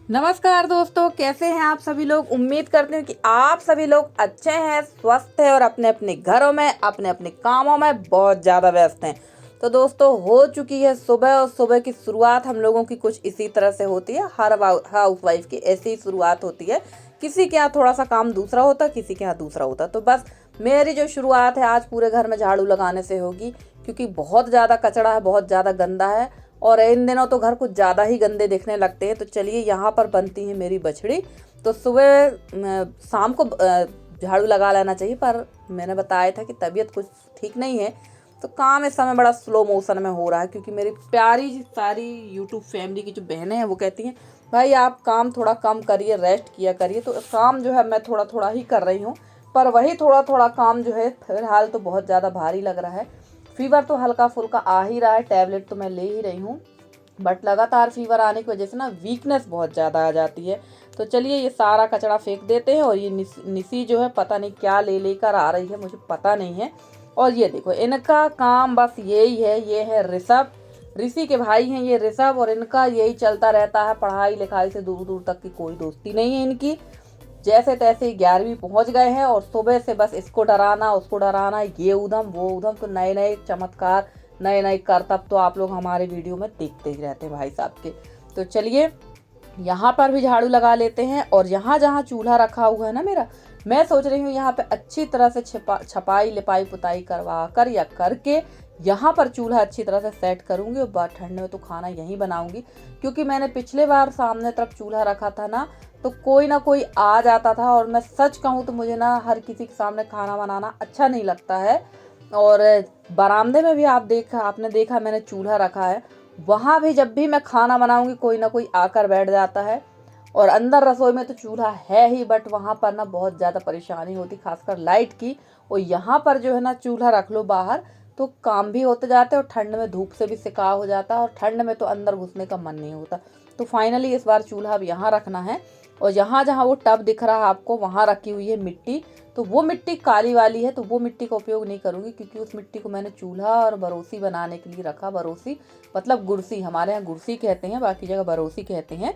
नमस्कार दोस्तों, कैसे हैं आप सभी लोग। उम्मीद करते हैं कि आप सभी लोग अच्छे हैं, स्वस्थ हैं और अपने अपने घरों में अपने अपने कामों में बहुत ज़्यादा व्यस्त हैं। तो दोस्तों, हो चुकी है सुबह और सुबह की शुरुआत हम लोगों की कुछ इसी तरह से होती है। हर हाउस वाइफ की ऐसी ही शुरुआत होती है। किसी के यहाँ थोड़ा सा काम दूसरा होता, किसी के यहाँ दूसरा होता। तो बस मेरी जो शुरुआत है आज पूरे घर में झाड़ू लगाने से होगी, क्योंकि बहुत ज़्यादा कचरा है, बहुत ज़्यादा गंदा है और इन दिनों तो घर कुछ ज़्यादा ही गंदे दिखने लगते हैं। तो चलिए, यहाँ पर बनती है मेरी बछड़ी। तो सुबह शाम को झाड़ू लगा लेना चाहिए, पर मैंने बताया था कि तबीयत कुछ ठीक नहीं है, तो काम इस समय बड़ा स्लो मोशन में हो रहा है। क्योंकि मेरी प्यारी सारी यूट्यूब फैमिली की जो बहनें हैं वो कहती हैं, भाई आप काम थोड़ा कम करिए, रेस्ट किया करिए। तो काम जो है मैं थोड़ा थोड़ा ही कर रही हूँ, पर वही थोड़ा थोड़ा काम जो है फिलहाल तो बहुत ज़्यादा भारी लग रहा है। फीवर तो हल्का फुल्का आ ही रहा है, टैबलेट तो मैं ले ही रही हूँ, बट लगातार फीवर आने की वजह से ना वीकनेस बहुत ज़्यादा आ जाती है। तो चलिए, ये सारा कचरा फेंक देते हैं। और ये निसी जो है पता नहीं क्या ले लेकर आ रही है, मुझे पता नहीं है। और ये देखो, इनका काम बस यही है। ये है ऋषभ, ऋषि के भाई हैं ये ऋषभ, और इनका यही चलता रहता है। पढ़ाई लिखाई से दूर दूर तक की कोई दोस्ती नहीं है इनकी। जैसे तैसे 11वीं पहुंच गए हैं और सुबह से बस इसको डराना उसको डराना, ये उधम वो उधम। तो नए नए चमत्कार, नए नए करतब तो आप लोग हमारे वीडियो में देखते ही रहते हैं भाई साहब के। तो चलिए, यहाँ पर भी झाड़ू लगा लेते हैं। और यहाँ जहाँ चूल्हा रखा हुआ है ना मेरा, मैं सोच रही हूँ यहाँ पे अच्छी तरह से छपाई लिपाई पुताई करवा कर या करके यहाँ पर चूल्हा अच्छी तरह से सेट करूँगी। और ठंड में तो खाना यहीं बनाऊँगी, क्योंकि मैंने पिछले बार सामने तरफ चूल्हा रखा था ना, तो कोई ना कोई आ जाता था। और मैं सच कहूँ तो मुझे ना हर किसी के सामने खाना बनाना अच्छा नहीं लगता है। और बरामदे में भी आपने देखा मैंने चूल्हा रखा है, वहाँ भी जब भी मैं खाना बनाऊंगी कोई ना कोई आकर बैठ जाता है। और अंदर रसोई में तो चूल्हा है ही, बट वहाँ पर ना बहुत ज़्यादा परेशानी होती, खासकर लाइट की। और यहाँ पर जो है ना, चूल्हा रख लो बाहर तो काम भी होते जाते हैं और ठंड में धूप से भी सिकाव हो जाता है, और ठंड में तो अंदर घुसने का मन नहीं होता। तो फाइनली इस बार चूल्हा अब यहाँ रखना है। और यहाँ जहाँ वो टब दिख रहा है आपको, वहाँ रखी हुई है मिट्टी। तो वो मिट्टी काली वाली है, तो वो मिट्टी का उपयोग नहीं करूँगी, क्योंकि उस मिट्टी को मैंने चूल्हा और बरोसी बनाने के लिए रखा। बरोसी मतलब गुरसी, हमारे यहाँ गुरसी कहते हैं, बाकी जगह बरोसी कहते हैं।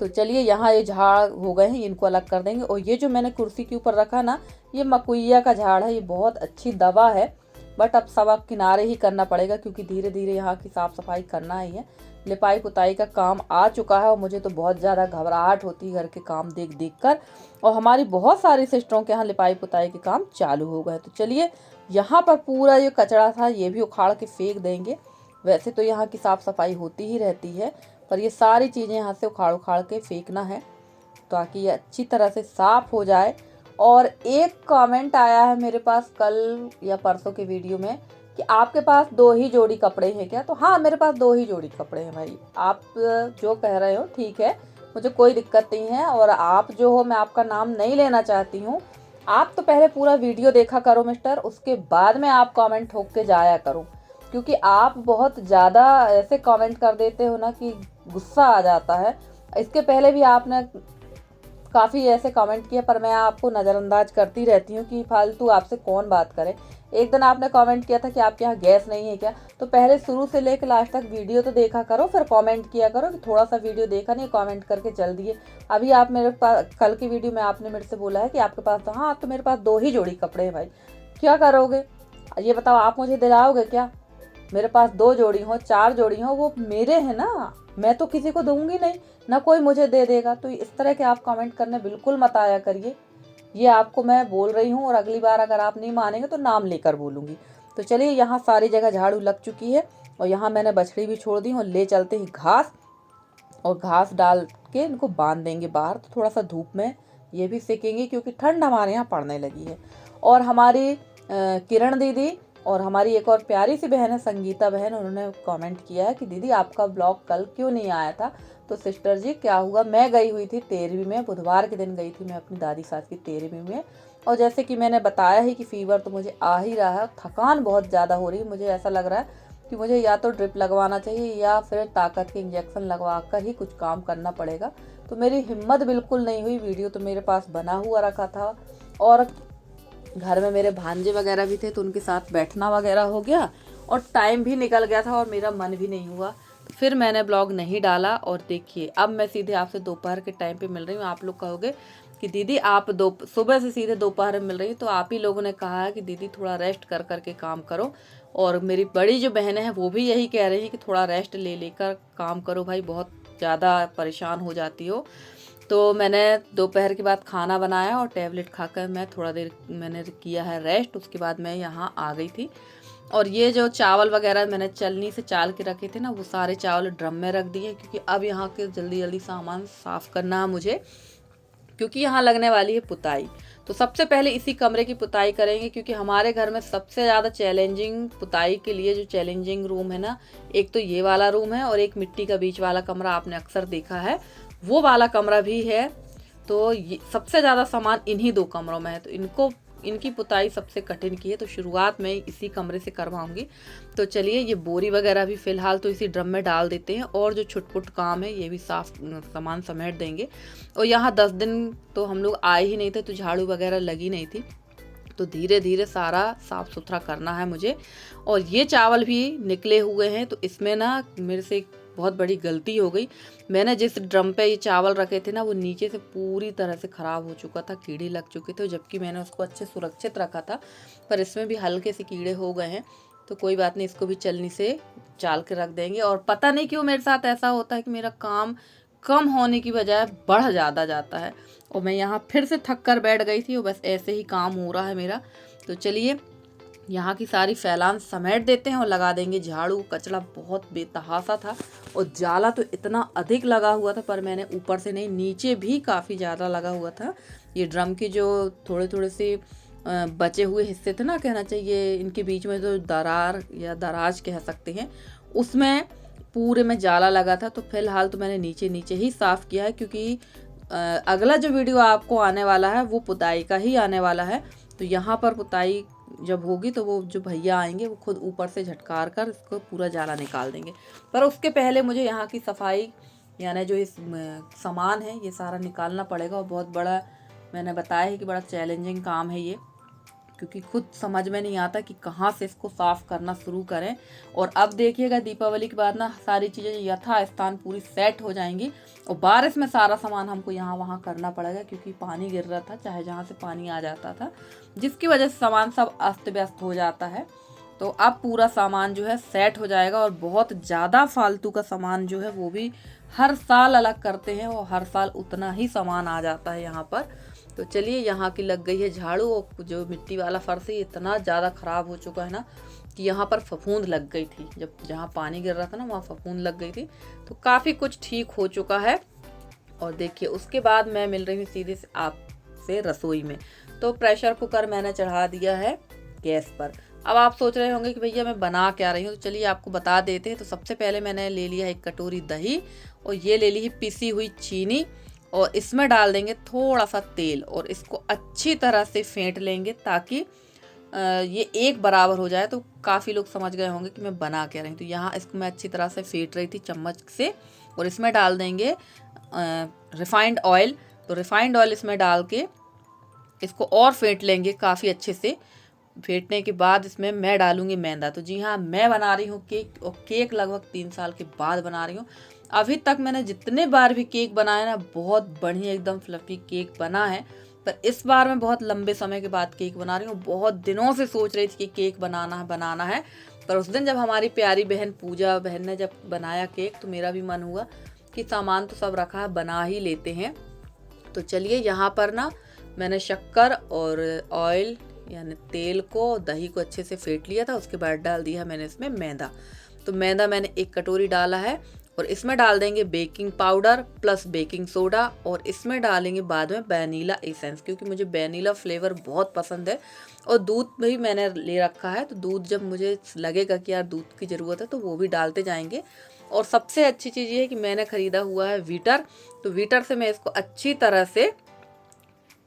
तो चलिए, यहाँ ये झाड़ हो गए हैं, इनको अलग कर देंगे। और ये जो मैंने कुर्सी के ऊपर रखा ना, ये मकुइया का झाड़ है। ये बहुत अच्छी दवा है, बट अब सब किनारे ही करना पड़ेगा, क्योंकि धीरे धीरे यहाँ की साफ़ सफाई करना ही है। लिपाई पुताई का काम आ चुका है और मुझे तो बहुत ज़्यादा घबराहट होती है घर के काम देख देख कर। और हमारी बहुत सारी सिस्टरों के यहाँ लिपाई पुताई के काम चालू हो गए। तो चलिए, यहाँ पर पूरा ये कचरा था ये भी उखाड़ के फेंक देंगे। वैसे तो यहाँ की साफ़ सफाई होती ही रहती है, पर ये सारी चीज़ें यहाँ से उखाड़ उखाड़ के फेंकना है, ताकि ये अच्छी तरह से साफ़ हो जाए। और एक कमेंट आया है मेरे पास कल या परसों के वीडियो में कि आपके पास 2 ही जोड़ी कपड़े हैं क्या। तो हाँ, मेरे पास 2 ही जोड़ी कपड़े हैं भाई। आप जो कह रहे हो ठीक है, मुझे कोई दिक्कत नहीं है। और आप जो हो, मैं आपका नाम नहीं लेना चाहती हूँ। आप तो पहले पूरा वीडियो देखा करो मिस्टर, उसके बाद में आप कमेंट ठोक के जाया करो, क्योंकि आप बहुत ज़्यादा ऐसे कमेंट कर देते हो ना कि गुस्सा आ जाता है। इसके पहले भी आपने काफ़ी ऐसे कमेंट किए, पर मैं आपको नज़रअंदाज करती रहती हूँ कि फालतू आपसे कौन बात करे। एक दिन आपने कमेंट किया था कि आपके यहाँ गैस नहीं है क्या। तो पहले शुरू से लेकर लास्ट तक वीडियो तो देखा करो, फिर कमेंट किया करो। कि थोड़ा सा वीडियो देखा नहीं, कमेंट करके चल दिए। अभी आप मेरे पास, कल की वीडियो में आपने मेरे से बोला है कि आपके पास तो, हाँ, तो मेरे पास 2 ही जोड़ी कपड़े हैं भाई। क्या करोगे ये बताओ, आप मुझे दिलाओगे क्या। मेरे पास 2 जोड़ी हो, 4 जोड़ी हो, वो मेरे हैं ना, मैं तो किसी को दूंगी नहीं, ना कोई मुझे दे देगा। तो इस तरह के आप कमेंट करने बिल्कुल मत आया करिए, ये आपको मैं बोल रही हूँ। और अगली बार अगर आप नहीं मानेंगे तो नाम लेकर बोलूँगी। तो चलिए, यहाँ सारी जगह झाड़ू लग चुकी है और यहाँ मैंने बछड़ी भी छोड़ दी और ले चलते ही घास। और घास डाल के इनको बांध देंगे बाहर, तो थोड़ा सा धूप में ये भी सेकेंगे, क्योंकि ठंड हमारे यहाँ पड़ने लगी है। और हमारी किरण दीदी और हमारी एक और प्यारी सी बहन है संगीता बहन, उन्होंने कमेंट किया है कि दीदी आपका ब्लॉग कल क्यों नहीं आया था। तो सिस्टर जी, क्या हुआ, मैं गई हुई थी 13वीं में, बुधवार के दिन गई थी मैं अपनी दादी सास की 13वीं में। और जैसे कि मैंने बताया ही कि फीवर तो मुझे आ ही रहा है, थकान बहुत ज़्यादा हो रही है। मुझे ऐसा लग रहा है कि मुझे या तो ड्रिप लगवाना चाहिए या फिर ताकत के इंजेक्शन लगवा कर ही कुछ काम करना पड़ेगा। तो मेरी हिम्मत बिल्कुल नहीं हुई। वीडियो तो मेरे पास बना हुआ रखा था, और घर में मेरे भांजे वगैरह भी थे, तो उनके साथ बैठना वगैरह हो गया और टाइम भी निकल गया था और मेरा मन भी नहीं हुआ। फिर मैंने ब्लॉग नहीं डाला। और देखिए अब मैं सीधे आपसे दोपहर के टाइम पे मिल रही हूँ। आप लोग कहोगे कि दीदी आप सुबह से सीधे दोपहर में मिल रही, तो आप ही लोगों ने कहा है कि दीदी थोड़ा रेस्ट कर करके काम करो। और मेरी बड़ी जो बहनें हैं वो भी यही कह रही है कि थोड़ा रेस्ट ले लेकर काम करो भाई, बहुत ज़्यादा परेशान हो जाती हो। तो मैंने दोपहर के बाद खाना बनाया और टैबलेट खाकर मैं थोड़ा देर मैंने किया है रेस्ट। उसके बाद मैं यहाँ आ गई थी। और ये जो चावल वगैरह मैंने चलनी से चाल के रखे थे ना, वो सारे चावल ड्रम में रख दिए, क्योंकि अब यहाँ के जल्दी जल्दी सामान साफ़ करना है मुझे, क्योंकि यहाँ लगने वाली है पुताई। तो सबसे पहले इसी कमरे की पुताई करेंगे, क्योंकि हमारे घर में सबसे ज़्यादा चैलेंजिंग पुताई के लिए जो चैलेंजिंग रूम है ना, एक तो ये वाला रूम है और एक मिट्टी का बीच वाला कमरा आपने अक्सर देखा है, वो वाला कमरा भी है। तो ये सबसे ज़्यादा सामान इन्हीं 2 कमरों में है, तो इनकी पुताई सबसे कठिन की है। तो शुरुआत में इसी कमरे से करवाऊंगी। तो चलिए ये बोरी वगैरह भी फ़िलहाल तो इसी ड्रम में डाल देते हैं, और जो छुटपुट काम है ये भी साफ सामान समेट देंगे। और यहाँ 10 दिन तो हम लोग आए ही नहीं थे, तो झाड़ू वगैरह लगी नहीं थी, तो धीरे धीरे सारा साफ़ सुथरा करना है मुझे। और ये चावल भी निकले हुए हैं, तो इसमें ना मेरे से बहुत बड़ी गलती हो गई। मैंने जिस ड्रम पे ये चावल रखे थे ना, वो नीचे से पूरी तरह से ख़राब हो चुका था, कीड़े लग चुके थे, जबकि मैंने उसको अच्छे सुरक्षित रखा था, पर इसमें भी हल्के से कीड़े हो गए हैं। तो कोई बात नहीं, इसको भी चलनी से चाल के रख देंगे। और पता नहीं क्यों मेरे साथ ऐसा होता है कि मेरा काम कम होने की बजाय बढ़ ज़्यादा जाता है। और मैं यहाँ फिर से थक कर बैठ गई थी और बस ऐसे ही काम हो रहा है मेरा। तो चलिए यहाँ की सारी फैलान समेट देते हैं और लगा देंगे झाड़ू। कचरा बहुत बेतहासा था और जाला तो इतना अधिक लगा हुआ था, पर मैंने ऊपर से नहीं, नीचे भी काफ़ी ज़्यादा लगा हुआ था। ये ड्रम की जो थोड़े थोड़े से बचे हुए हिस्से थे ना, कहना चाहिए, इनके बीच में जो दरार या दराज कह सकते हैं, उसमें पूरे में जाला लगा था। तो फिलहाल तो मैंने नीचे नीचे ही साफ़ किया है, क्योंकि अगला जो वीडियो आपको आने वाला है वो पुताई का ही आने वाला है। तो यहाँ पर पुताई जब होगी तो वो जो भैया आएंगे वो खुद ऊपर से झटकार कर इसको पूरा जाला निकाल देंगे। पर उसके पहले मुझे यहाँ की सफाई, यानी जो इस सामान है ये सारा निकालना पड़ेगा। और बहुत बड़ा, मैंने बताया है कि बड़ा चैलेंजिंग काम है ये, क्योंकि खुद समझ में नहीं आता कि कहाँ से इसको साफ़ करना शुरू करें। और अब देखिएगा दीपावली के बाद ना सारी चीज़ें यथास्थान पूरी सेट हो जाएंगी। और बारिश में सारा सामान हमको यहाँ वहाँ करना पड़ेगा, क्योंकि पानी गिर रहा था, चाहे जहाँ से पानी आ जाता था, जिसकी वजह से सामान सब अस्त व्यस्त हो जाता है। तो अब पूरा सामान जो है सेट हो जाएगा। और बहुत ज़्यादा फालतू का सामान जो है वो भी हर साल अलग करते हैं, और हर साल उतना ही सामान आ जाता है यहाँ पर। तो चलिए यहाँ की लग गई है झाड़ू। और जो मिट्टी वाला फर्श है इतना ज़्यादा ख़राब हो चुका है ना कि यहाँ पर फफूंद लग गई थी, जब जहाँ पानी गिर रहा था ना वहाँ फफूंद लग गई थी। तो काफ़ी कुछ ठीक हो चुका है। और देखिए उसके बाद मैं मिल रही हूँ सीधे से आपसे रसोई में। तो प्रेशर कुकर मैंने चढ़ा दिया है गैस पर। अब आप सोच रहे होंगे कि भैया मैं बना क्या रही हूँ, तो चलिए आपको बता देते हैं। तो सबसे पहले मैंने ले लिया 1 कटोरी दही, और ये ले ली है पिसी हुई चीनी, और इसमें डाल देंगे थोड़ा सा तेल, और इसको अच्छी तरह से फेंट लेंगे ताकि ये एक बराबर हो जाए। तो काफ़ी लोग समझ गए होंगे कि मैं बना क्या रही हूँ। तो यहाँ इसको मैं अच्छी तरह से फेंट रही थी चम्मच से। और इसमें डाल देंगे रिफाइंड ऑयल। तो रिफाइंड ऑयल इसमें डाल के इसको और फेंट लेंगे काफ़ी अच्छे से। फेंटने के बाद इसमें मैं डालूंगी मैदा। तो जी हाँ, मैं बना रही हूँ केक, और केक लगभग 3 साल के बाद बना रही हूँ। अभी तक मैंने जितने बार भी केक बनाया ना, बहुत बढ़िया एकदम फ्लफी केक बना है। पर इस बार मैं बहुत लंबे समय के बाद केक बना रही हूँ। बहुत दिनों से सोच रही थी कि केक बनाना है। पर उस दिन जब हमारी प्यारी बहन पूजा बहन ने जब बनाया केक, तो मेरा भी मन हुआ कि सामान तो सब रखा है, बना ही लेते हैं। तो चलिए यहाँ पर ना मैंने शक्कर और ऑयल यानी तेल को, दही को अच्छे से फेंट लिया था। उसके बाद डाल दिया मैंने इसमें मैदा। तो मैदा मैंने 1 कटोरी डाला है, और इसमें डाल देंगे baking powder plus baking soda, और इसमें डालेंगे बाद में वैनिला एसेंस, क्योंकि मुझे वैनिला फ्लेवर बहुत पसंद है। और दूध भी मैंने ले रखा है, तो दूध जब मुझे लगेगा कि यार दूध की ज़रूरत है तो वो भी डालते जाएंगे। और सबसे अच्छी चीज़ ये है कि मैंने ख़रीदा हुआ है वीटर। तो वीटर से मैं इसको अच्छी तरह से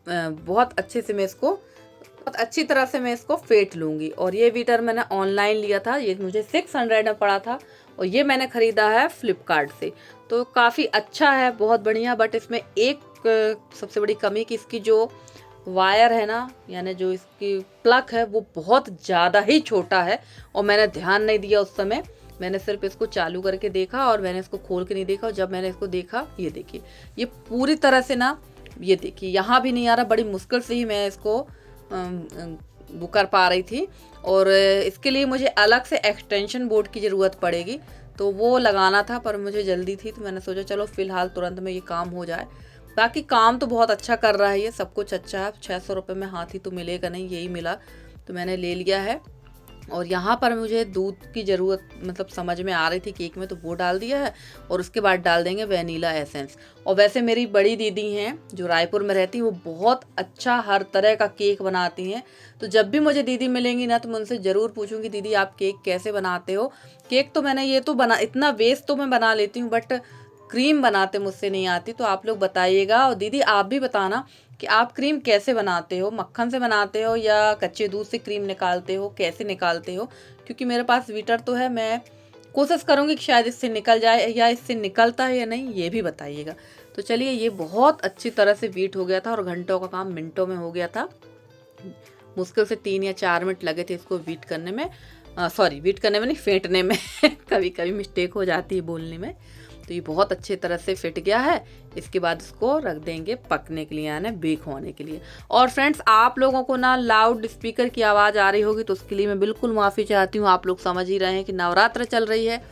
बहुत अच्छी तरह से मैं इसको फेंट लूँगी। और ये वीटर मैंने ऑनलाइन लिया था, ये मुझे 600 में पड़ा था, और ये मैंने ख़रीदा है फ्लिपकार्ट से। तो काफ़ी अच्छा है, बहुत बढ़िया। बट इसमें एक सबसे बड़ी कमी कि इसकी जो वायर है ना, यानी जो इसकी प्लग है, वो बहुत ज़्यादा ही छोटा है, और मैंने ध्यान नहीं दिया उस समय। मैंने सिर्फ इसको चालू करके देखा और मैंने इसको खोल के नहीं देखा। और जब मैंने इसको देखा, ये देखिए, ये पूरी तरह से ना, ये देखिए यहाँ भी नहीं आ रहा। बड़ी मुश्किल से ही मैं इसको वो कर पा रही थी। और इसके लिए मुझे अलग से एक्सटेंशन बोर्ड की ज़रूरत पड़ेगी, तो वो लगाना था, पर मुझे जल्दी थी, तो मैंने सोचा चलो फ़िलहाल तुरंत में ये काम हो जाए। बाकी काम तो बहुत अच्छा कर रहा है, ये सब कुछ अच्छा है। 600 रुपये में हाथी तो मिलेगा नहीं, यही मिला तो मैंने ले लिया है। और यहाँ पर मुझे दूध की ज़रूरत मतलब समझ में आ रही थी केक में, तो वो डाल दिया है। और उसके बाद डाल देंगे वनीला एसेंस। और वैसे मेरी बड़ी दीदी हैं जो रायपुर में रहती हैं, वो बहुत अच्छा हर तरह का केक बनाती हैं। तो जब भी मुझे दीदी मिलेंगी ना, तो मैं उनसे ज़रूर पूछूंगी दीदी आप केक कैसे बनाते हो। केक तो मैंने ये तो बना, इतना वेस्ट तो मैं बना लेती हूँ, बट क्रीम बनाते मुझसे नहीं आती। तो आप लोग बताइएगा, और दीदी आप भी बताना कि आप क्रीम कैसे बनाते हो, मक्खन से बनाते हो या कच्चे दूध से क्रीम निकालते हो, कैसे निकालते हो। क्योंकि मेरे पास बीटर तो है, मैं कोशिश करूँगी कि शायद इससे निकल जाए, या इससे निकलता है या नहीं, ये भी बताइएगा। तो चलिए, ये बहुत अच्छी तरह से बीट हो गया था और घंटों का काम मिनटों में हो गया था। मुश्किल से 3 या 4 मिनट लगे थे इसको बीट करने में, सॉरी बीट करने में नहीं, फेंटने में कभी कभी मिस्टेक हो जाती है बोलने में। तो ये बहुत अच्छी तरह से फिट गया है। इसके बाद इसको रख देंगे पकने के लिए, यानी बेक होने के लिए। और फ्रेंड्स, आप लोगों को ना लाउड स्पीकर की आवाज़ आ रही होगी, तो उसके लिए मैं बिल्कुल माफ़ी चाहती हूँ। आप लोग समझ ही रहे हैं कि नवरात्र चल रही है,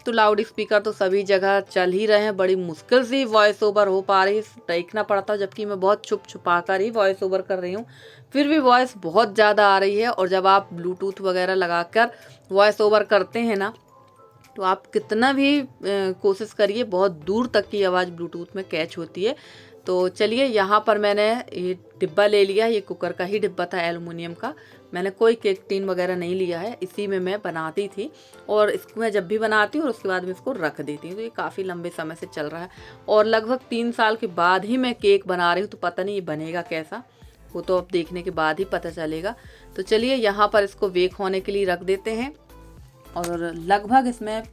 तो लाउड स्पीकर तो सभी जगह चल ही रहे हैं। बड़ी मुश्किल से वॉइस ओवर हो पा रही है, देखना पड़ता, जबकि मैं बहुत छुपा कर ही वॉइस ओवर कर रही हूँ, फिर भी वॉइस बहुत ज़्यादा आ रही है। और जब आप ब्लूटूथ वगैरह लगाकर वॉइस ओवर करते हैं ना, तो आप कितना भी कोशिश करिए, बहुत दूर तक की आवाज़ ब्लूटूथ में कैच होती है। तो चलिए, यहाँ पर मैंने ये डिब्बा ले लिया, ये कुकर का ही डिब्बा था एल्युमिनियम का। मैंने कोई केक टीन वगैरह नहीं लिया है, इसी में मैं बनाती थी। और इसको मैं जब भी बनाती हूँ और उसके बाद में इसको रख देती हूँ। तो ये काफ़ी लंबे समय से चल रहा है, और लगभग 3 साल के बाद ही मैं केक बना रही हूँ। तो पता नहीं ये बनेगा कैसा, वो तो अब देखने के बाद ही पता चलेगा। तो चलिए, यहाँ पर इसको बेक होने के लिए रख देते हैं। और लगभग इसमें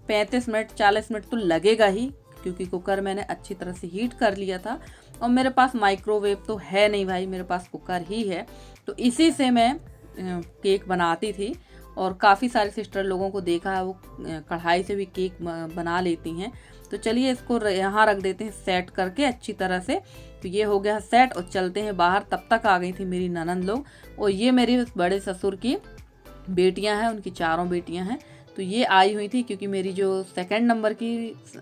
35 मिनट 40 मिनट तो लगेगा ही, क्योंकि कुकर मैंने अच्छी तरह से हीट कर लिया था। और मेरे पास माइक्रोवेव तो है नहीं भाई, मेरे पास कुकर ही है, तो इसी से मैं केक बनाती थी। और काफ़ी सारे सिस्टर लोगों को देखा है, वो कढ़ाई से भी केक बना लेती हैं। तो चलिए, इसको यहाँ रख देते हैं सेट करके अच्छी तरह से। तो ये हो गया सेट, और चलते हैं बाहर। तब तक आ गई थी मेरी ननंद लोग, और ये मेरी बड़े ससुर की बेटियां हैं, उनकी 4 बेटियां हैं। तो ये आई हुई थी, क्योंकि मेरी जो 2nd नंबर की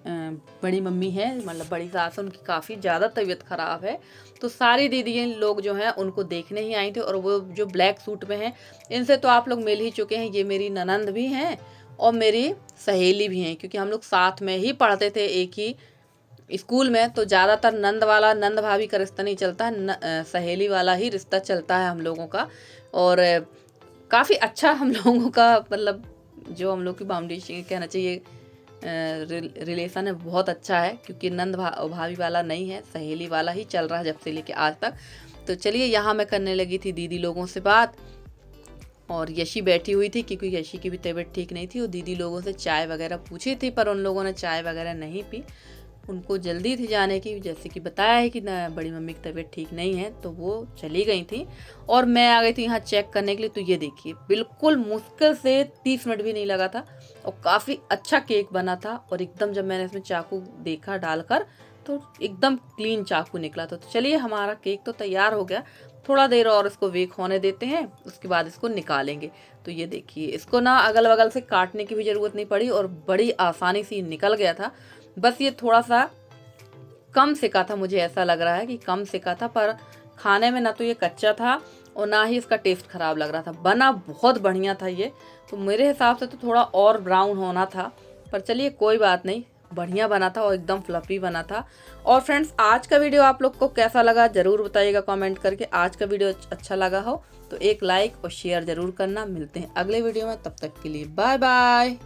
बड़ी मम्मी है, मतलब बड़ी सास, उनकी काफ़ी ज़्यादा तबीयत ख़राब है। तो सारी दीदी लोग जो हैं उनको देखने ही आई थी। और वो जो ब्लैक सूट में हैं, इनसे तो आप लोग मिल ही चुके हैं। ये मेरी ननंद भी हैं और मेरी सहेली भी हैं, क्योंकि हम लोग साथ में ही पढ़ते थे एक ही स्कूल में। तो ज़्यादातर नंद भाभी का रिश्ता नहीं चलता है, सहेली वाला ही रिश्ता चलता है हम लोगों का। और काफ़ी अच्छा हम लोगों का, मतलब जो हम लोग की बाउंडेशन कहना चाहिए रिलेशन है, बहुत अच्छा है। क्योंकि नंद भाभी वाला नहीं है, सहेली वाला ही चल रहा है जब से लेके आज तक। तो चलिए, यहाँ मैं करने लगी थी दीदी लोगों से बात, और यशी बैठी हुई थी, क्योंकि यशी की भी तबीयत ठीक नहीं थी। और दीदी लोगों से चाय वगैरह पूछी थी, पर उन लोगों ने चाय वगैरह नहीं पी। उनको जल्दी थी जाने की, जैसे कि बताया है कि ना बड़ी मम्मी की तबीयत ठीक नहीं है, तो वो चली गई थी। और मैं आ गई थी यहाँ चेक करने के लिए। तो ये देखिए, बिल्कुल मुश्किल से 30 मिनट भी नहीं लगा था, और काफ़ी अच्छा केक बना था। और एकदम जब मैंने इसमें चाकू देखा डालकर, तो एकदम क्लीन चाकू निकला था। तो चलिए, हमारा केक तो तैयार हो गया। थोड़ा देर और इसको बेक होने देते हैं, उसके बाद इसको निकालेंगे। तो ये देखिए, इसको ना अगल बगल से काटने की भी ज़रूरत नहीं पड़ी, और बड़ी आसानी से निकल गया था। बस ये थोड़ा सा कम सेका था, मुझे ऐसा लग रहा है कि कम सेका था। पर खाने में ना तो ये कच्चा था, और ना ही इसका टेस्ट ख़राब लग रहा था। बना बहुत बढ़िया था ये, तो मेरे हिसाब से तो थोड़ा और ब्राउन होना था। पर चलिए, कोई बात नहीं, बढ़िया बना था और एकदम फ्लफी बना था। और फ्रेंड्स, आज का वीडियो आप लोग को कैसा लगा ज़रूर बताइएगा कमेंट करके। आज का वीडियो अच्छा लगा हो तो एक लाइक और शेयर ज़रूर करना। मिलते हैं अगले वीडियो में, तब तक के लिए बाय बाय।